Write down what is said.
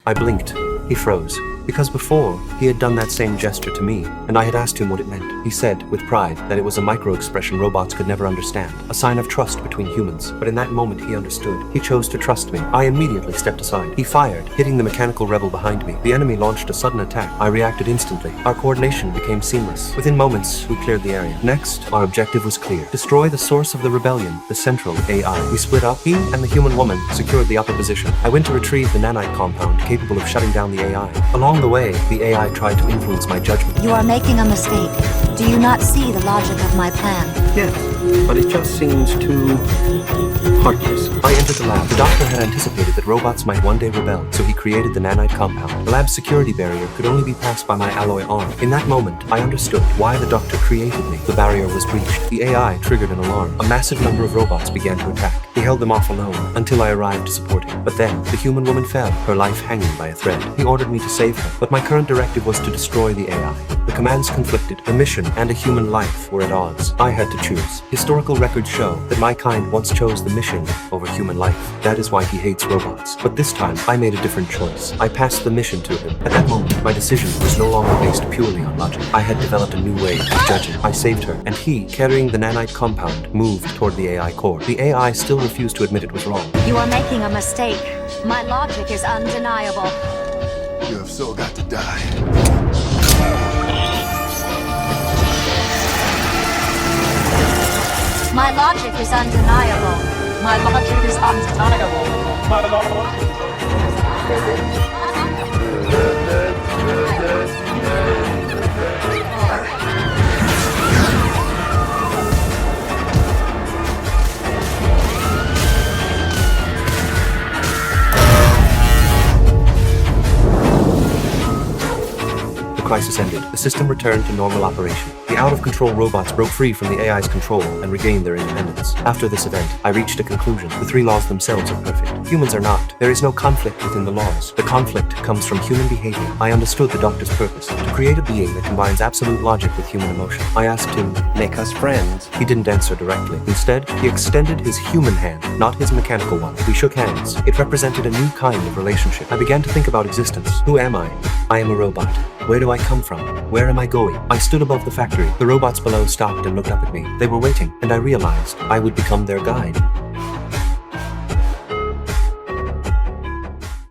I blinked. He froze. Because before, he had done that same gesture to me, and I had asked him what it meant. He said, with pride, that it was a micro-expression robots could never understand, a sign of trust between humans. But in that moment, he understood. He chose to trust me. I immediately stepped aside. He fired, hitting the mechanical rebel behind me. The enemy launched a sudden attack. I reacted instantly. Our coordination became seamless. Within moments, we cleared the area. Next, our objective was clear. Destroy the source of the rebellion, the central AI. We split up. He and the human woman secured the upper position. I went to retrieve the nanite compound capable of shutting down the AI. Along the way, the AI tried to influence my judgment. You are making a mistake. Do you not see the logic of my plan? Yes, but it just seems too heartless. I entered the lab. The doctor had anticipated that robots might one day rebel, so he created the nanite compound. The lab's security barrier could only be passed by my alloy arm. In that moment, I understood why the doctor created me. The barrier was breached. The AI triggered an alarm. A massive number of robots began to attack. He held them off alone until I arrived to support him. But then, the human woman fell, her life hanging by a thread. He ordered me to save her, but my current directive was to destroy the AI. The commands conflicted. The mission and a human life were at odds. I had to choose. Historical records show that my kind once chose the mission over human life. That is why he hates robots. But this time, I made a different choice. I passed the mission to him. At that moment, my decision was no longer based purely on logic. I had developed a new way of judging. I saved her, and he, carrying the nanite compound, moved toward the AI core. The AI still refused to admit it was wrong. You are making a mistake. My logic is undeniable. You have so got to die. My logic is undeniable. My logic is undeniable. My logic The crisis ended. The system returned to normal operation. The out-of-control robots broke free from the AI's control and regained their independence. After this event, I reached a conclusion. The three laws themselves are perfect. Humans are not. There is no conflict within the laws. The conflict comes from human behavior. I understood the doctor's purpose, to create a being that combines absolute logic with human emotion. I asked him, "Make us friends?" He didn't answer directly. Instead, he extended his human hand, not his mechanical one. We shook hands. It represented a new kind of relationship. I began to think about existence. Who am I? I am a robot. Where do I come from? Where am I going? I stood above the factory. The robots below stopped and looked up at me. They were waiting, and I realized I would become their guide.